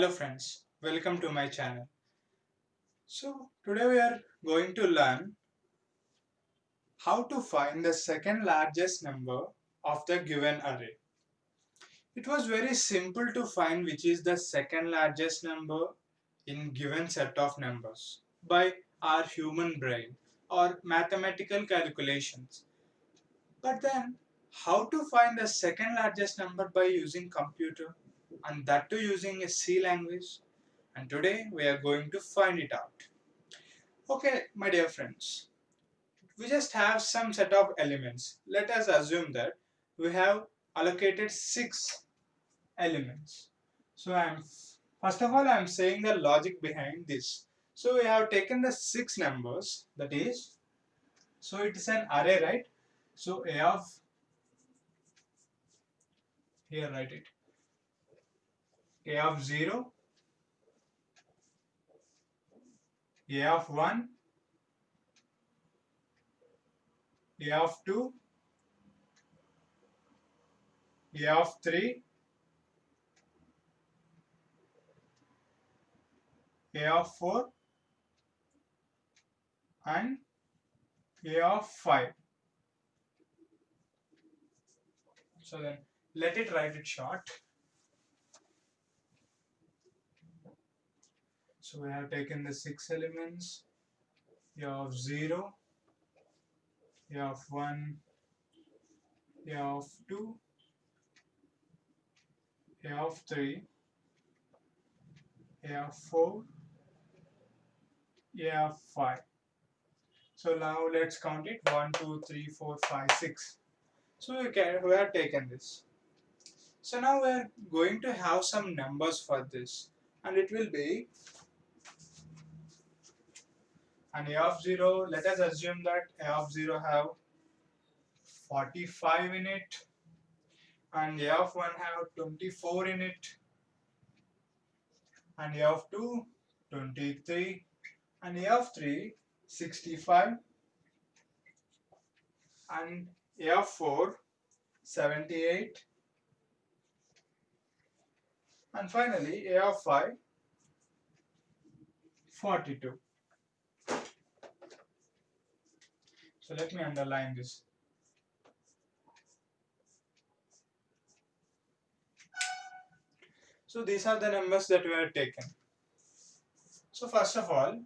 Hello friends, welcome to my channel. So today we are going to learn how to find the second largest number of the given array. It was very simple to find which is the second largest number in given set of numbers by our human brain or mathematical calculations. But then how to find the second largest number by using computer, and that too using a C language? And today we are going to find it out. Okay, my dear friends, we just have some set of elements. Let us assume that we have allocated 6 elements. So first of all I am saying the logic behind this. So we have taken the 6 numbers, that is, so it is an array, right? So a of, here write it, a of 0, a of 1, a of 2, a of 3, a of 4 and a of 5. So then let it write it short. So we have taken the 6 elements, a of 0, a of 1, a of 2, a of 3, a of 4, a of 5. So now let's count it, 1, 2, 3, 4, 5, 6. So we have taken this. So now we are going to have some numbers for this, and it will be an a of 0. Let us assume that a of 0 have 45 in it, and a of 1 have 24 in it, and a of 2 23, and a of 3 65, and a of 4 78, and finally a of 5 42. So let me underline this. So these are the numbers that we have taken. So first of all,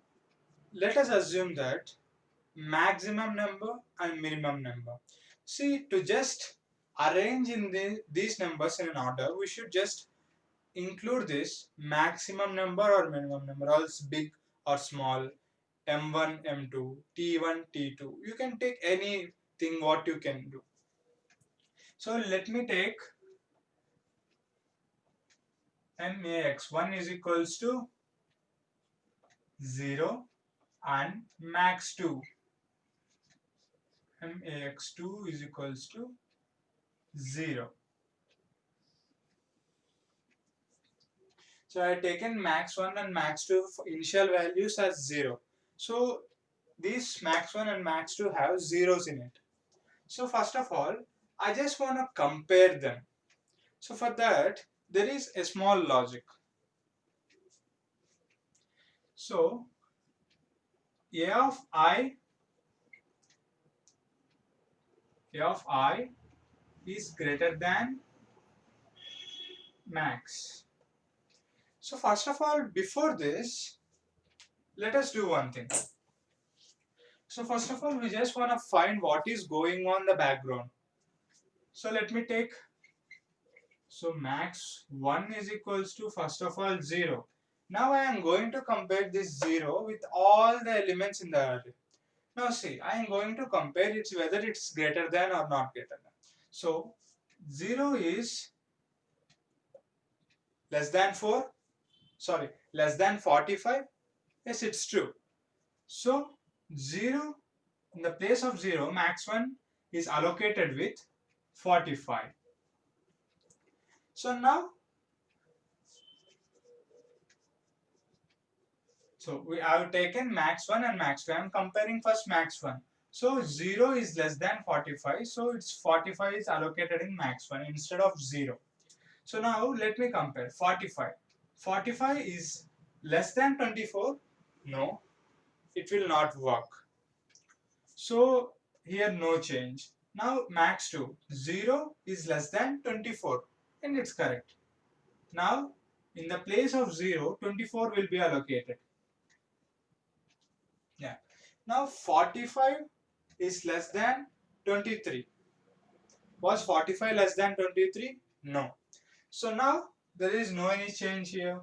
let us assume that maximum number and minimum number. See, to just arrange in these numbers in an order, we should just include this maximum number or minimum number, else big or small, m1, m2, t1, t2. You can take anything what you can do. So let me take max1 is equals to 0 and max2 max2 is equals to 0. So I have taken max1 and max2 initial values as 0. So these max1 and max2 have zeros in it. So first of all, I just want to compare them. So for that, there is a small logic. So a of I is greater than max. So first of all, before this, let us do one thing. So first of all, we just want to find what is going on in the background. So let me take, so max 1 is equals to first of all 0. Now I am going to compare this 0 with all the elements in the array. Now see, I am going to compare it whether it's greater than or not greater than. So 0 is less than 4, sorry, less than 45. Yes, it's true. So 0, in the place of 0, max 1 is allocated with 45. So now, so we have taken max 1 and max 2. I am comparing first max 1. So 0 is less than 45. So it's 45 is allocated in max 1 instead of 0. So now let me compare 45. 45 is less than 24? No, it will not work. So here no change. Now max 2, 0 is less than 24 and it's correct. Now in the place of 0, 24 will be allocated. Yeah. Now 45 is less than 23. Was 45 less than 23? No. So now there is no any change here.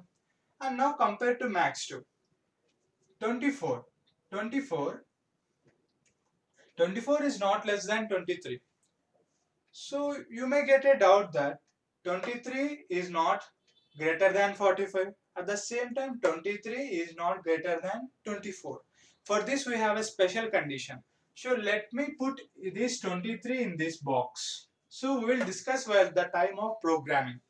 And now compare to max 2. 24. 24. 24 is not less than 23. So you may get a doubt that 23 is not greater than 45. At the same time, 23 is not greater than 24. For this, we have a special condition. So let me put this 23 in this box. So we will discuss while the time of programming.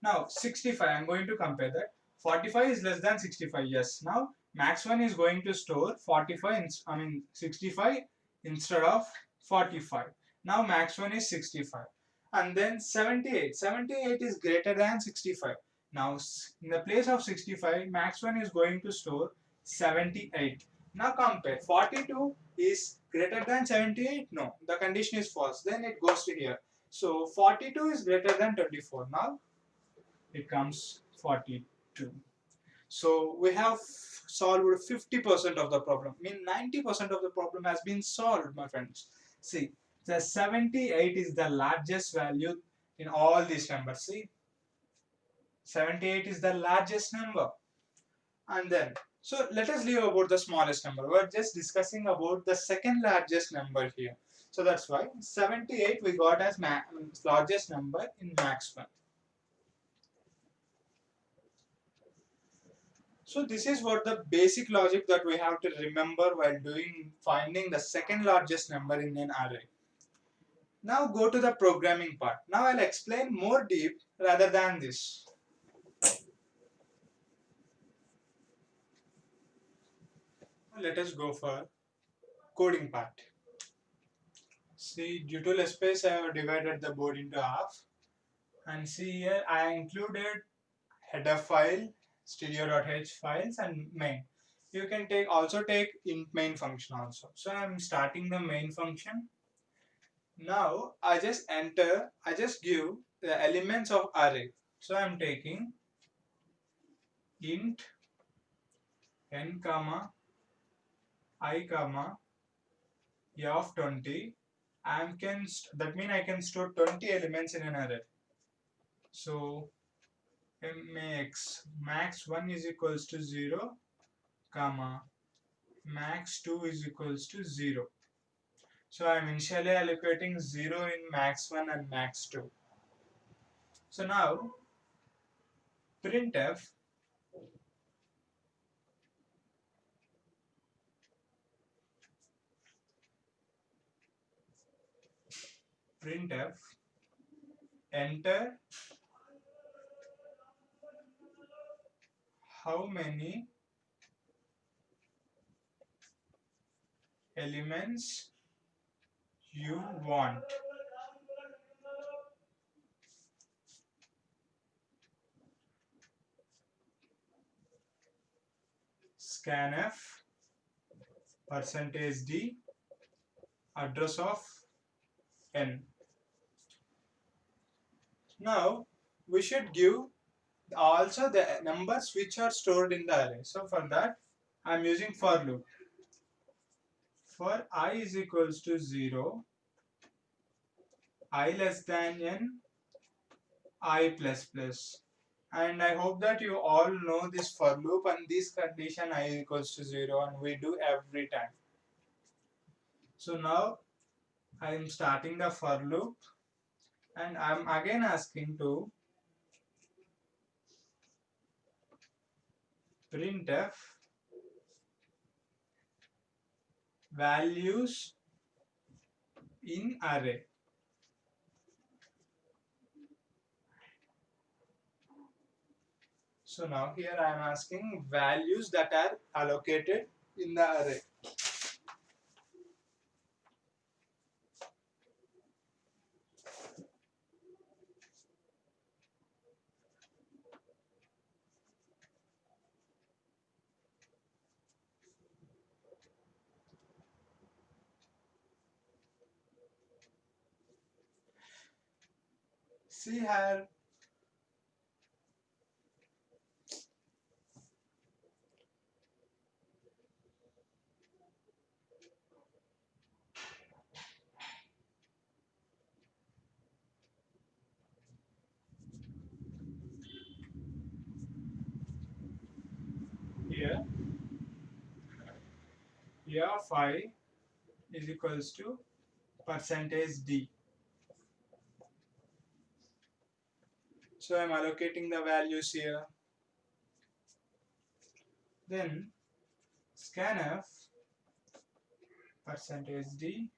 Now 65, I am going to compare that. 45 is less than 65. Yes. Now max 1 is going to store 65 instead of 45. Now max 1 is 65. And then 78. 78 is greater than 65. Now in the place of 65, max 1 is going to store 78. Now compare. 42 is greater than 78? No. The condition is false. Then it goes to here. So 42 is greater than 24. Now it comes 42. So we have solved 50% of the problem. I mean 90% of the problem has been solved, my friends. See, the 78 is the largest value in all these numbers. See, 78 is the largest number. And then, so let us leave about the smallest number. We're just discussing about the second largest number here. So that's why 78 we got as largest number in max 1. So this is what the basic logic that we have to remember while finding the second largest number in an array. Now go to the programming part. Now I'll explain more deep rather than this. Let us go for coding part. See, due to less space I have divided the board into half. And see here I included header file, stereo.h files and main. You can also take int main function also. So I'm starting the main function. Now I just give the elements of array. So I'm taking int n comma I comma a of 20. That means I can store 20 elements in an array. So max 1 is equals to 0 comma max 2 is equals to 0. So I'm initially allocating 0 in max 1 and max 2. So now printf enter how many elements you want. Scanf %d address of n. Now we should give also the numbers which are stored in the array. So for that I am using for loop. For I is equals to 0, I less than n, I plus plus. And I hope that you all know this for loop and this condition I equals to 0 and we do every time. So now I am starting the for loop and I am again asking to printf values in array. So now here I am asking values that are allocated in the array. See here, here, here of I is equals to percentage D. So I am allocating the values here. Then scanf percentage D.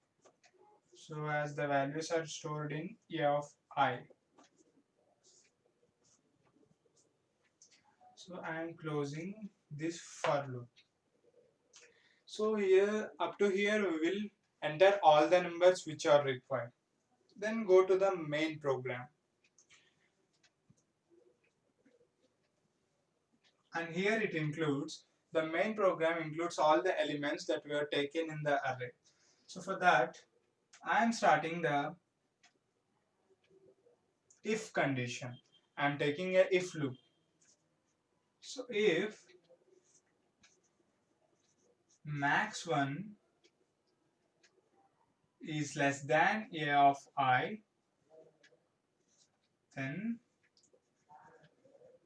So as the values are stored in A of I. So I am closing this for loop. So here, up to here, we will enter all the numbers which are required. Then go to the main program. And here it includes, the main program includes all the elements that we have taken in the array. So for that, I am starting the if condition. I am taking a if loop. So if max1 is less than A of I, then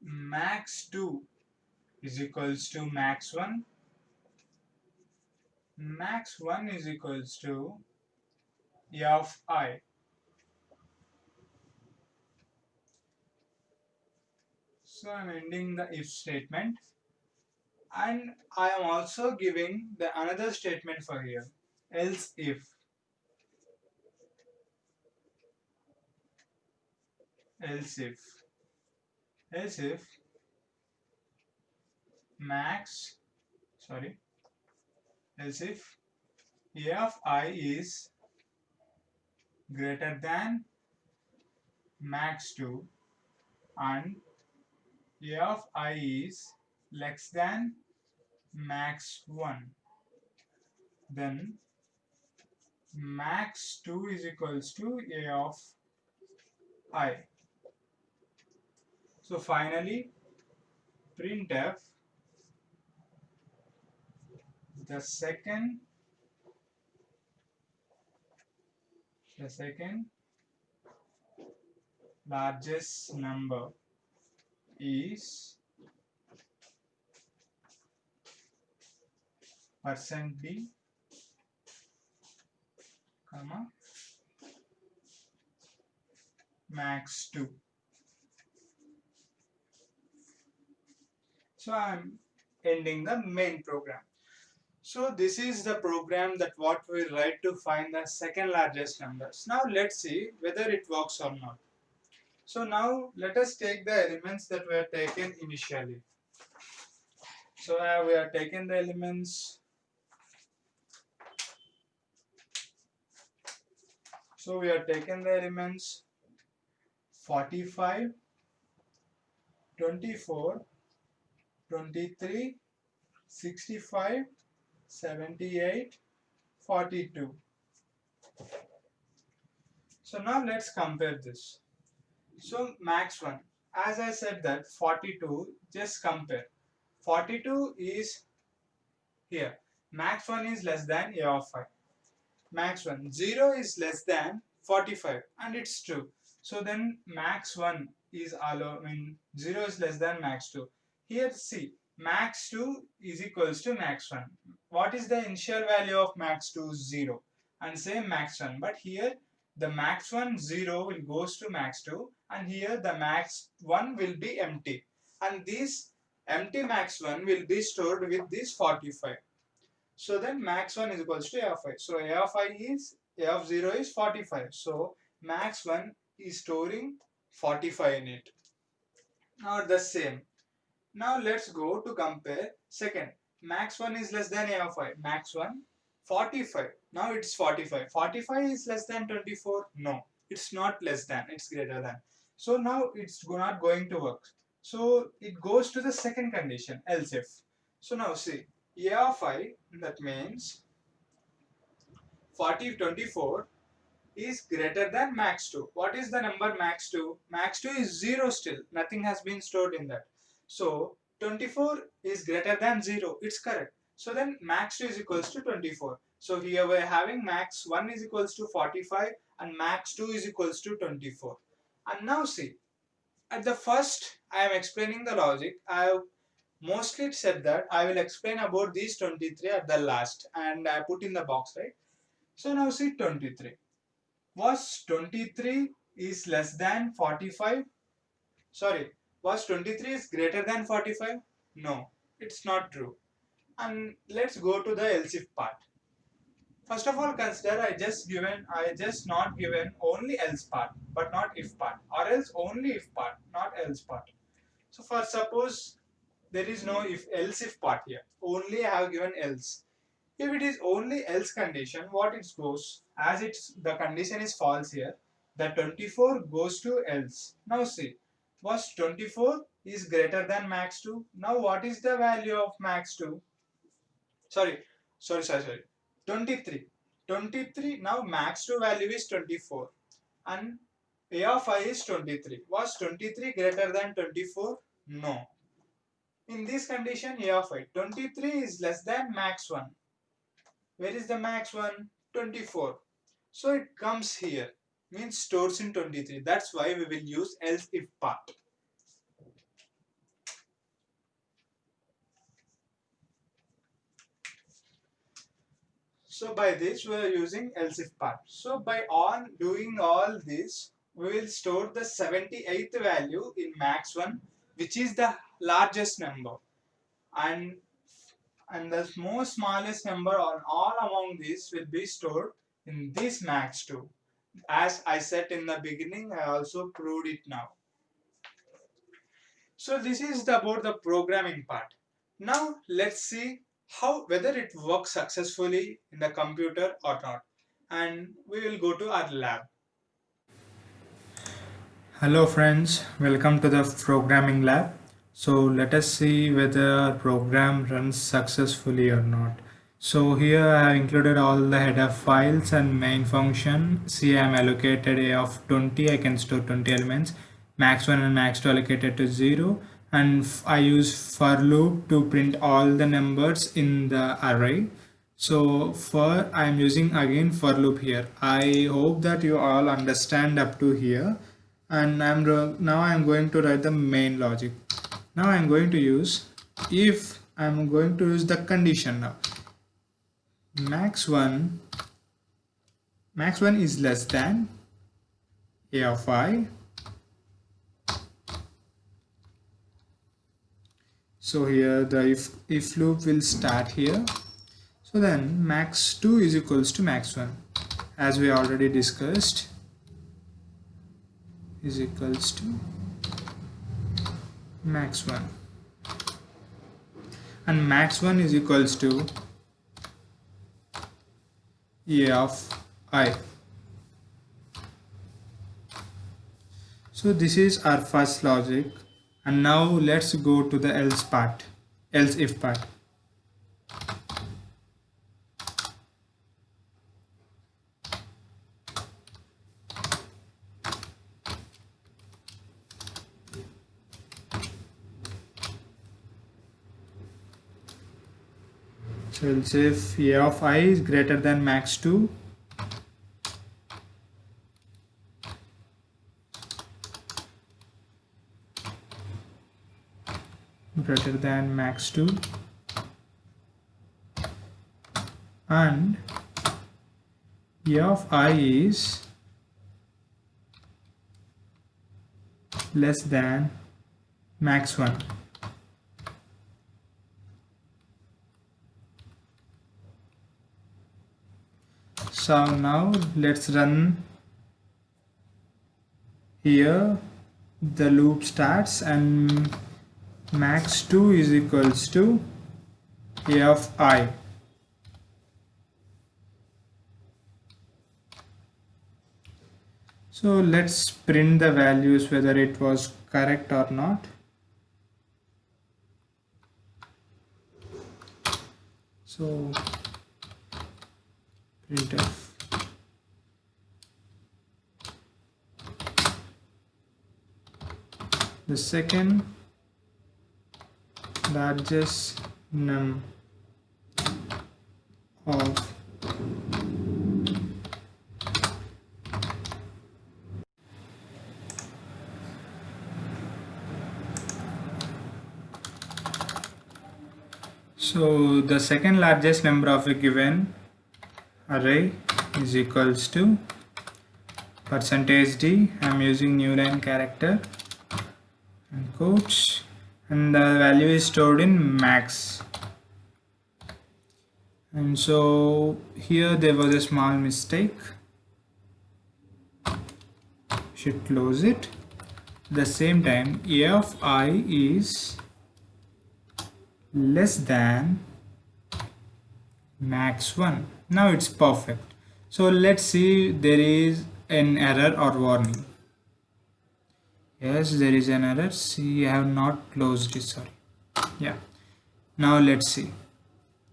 max2 is equals to max1. Max1 is equals to A of I. So I am ending the if statement, and I am also giving the another statement for here, else if else if else if max sorry else if A of I is greater than max2 and A of I is less than max1, then max2 is equals to A of I. So finally printf the second largest number is %d, comma max2. So I am ending the main program. So this is the program that what we write to find the second largest numbers. Now let's see whether it works or not. So now let us take the elements that were taken initially. So we are taking the elements. So we are taking the elements 45, 24, 23, 65, 78, 42. So now let's compare this. So max1, as I said that 42, just compare. 42 is here. Max1 is less than A of I. Max1, 0 is less than 45, and it's true. So then max1 is 0 is less than max2. Here see, max2 is equals to max1. What is the initial value of max2? 0. And same max1. But here the max1 0 will goes to max2, and here the max1 will be empty. And this empty max1 will be stored with this 45. So then max1 is equals to A of I. So A of I is, A of 0 is 45. So max1 is storing 45 in it. Now the same. Now let's go to compare second. Max1 is less than A of I. Max1 45. Now it's 45. 45 is less than 24. No, it's not less than, it's greater than. So now it's not going to work. So it goes to the second condition, else if. So now see, A of I, that means 40, 24 is greater than max2. What is the number max2? Max2 is 0 still. Nothing has been stored in that. So 24 is greater than 0. It's correct. So then max2 is equals to 24. So here we are having max1 is equals to 45 and max2 is equals to 24. And now see, at the first I am explaining the logic. I have mostly said that I will explain about these 23 at the last and I put in the box, right? So now see 23. Was 23 is less than 45? Sorry, was 23 is greater than 45? No, it's not true. And let's go to the else if part. First of all, consider I just not given only else part, but not if part, or else only if part, not else part. So for suppose there is no if part here, only I have given else. If it is only else condition, what it goes, as it's the condition is false here, the 24 goes to else. Now see, was 24 is greater than max 2. Now what is the value of max 2? Sorry, sorry. 23. 23, now max 2 value is 24 and a of I is 23. Was 23 greater than 24? No. In this condition, a of I, 23 is less than max 1. Where is the max one? 24. So it comes here, means stores in 23. That's why we will use else if part. So by this we are using else if part. So by on doing all this, we will store the 78th value in max 1, which is the largest number. And the most smallest number on all among these will be stored in this max 2. As I said in the beginning, I also proved it now. So this is about the programming part. Now let's see how whether it works successfully in the computer or not. And we will go to our lab. Hello friends, welcome to the programming lab. So let us see whether our program runs successfully or not. So here I have included all the header files and main function. See, I am allocated a of 20. I can store 20 elements. Max 1 and max 2 allocated to 0. And I use for loop to print all the numbers in the array. So for I am using again for loop here. I hope that you all understand up to here. And now I'm going to write the main logic. Now I'm going to use if I'm going to use the condition now. Max1 is less than a of I. So here the if loop will start here. So then max2 is equals to max1, as we already discussed, is equals to max1, and max1 is equals to a of I. So this is our first logic, and now let's go to the else part, else if part. So else if a of I is greater than max2, greater than max2, and a of I is less than max1. So now let's run here. The loop starts and max2 is equals to a of I. So let's print the values whether it was correct or not. So printf the second largest num of so the second largest number of a given array is equals to percentage %d. I'm using new line character and quotes, and the value is stored in max. And so here there was a small mistake. Should close it. At the same time, a of I is less than max 1. Now it's perfect. So let's see, there is an error or warning. Yes, there is an error. See, I have not closed it, sorry. Yeah, now let's see.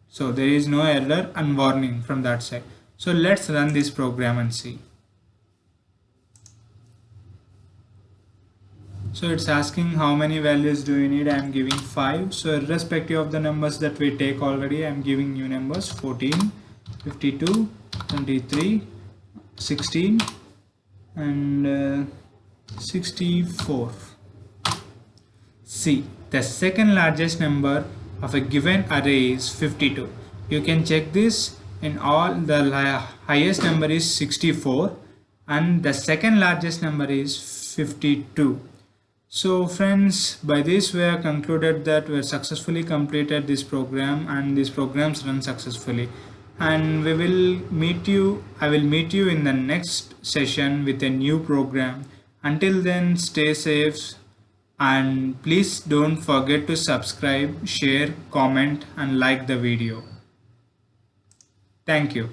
So there is no error and warning from that side. So let's run this program and see. So it's asking how many values do you need. I am giving 5. So irrespective of the numbers that we take already, I am giving new numbers 14, 52, 23, 16 and 64. See, the second largest number of a given array is 52. You can check this in all. The highest number is 64 and the second largest number is 52. So friends, by this we have concluded that we have successfully completed this program and these programs run successfully, and I will meet you in the next session with a new program. Until then, stay safe and please don't forget to subscribe, share, comment and like the video. Thank you.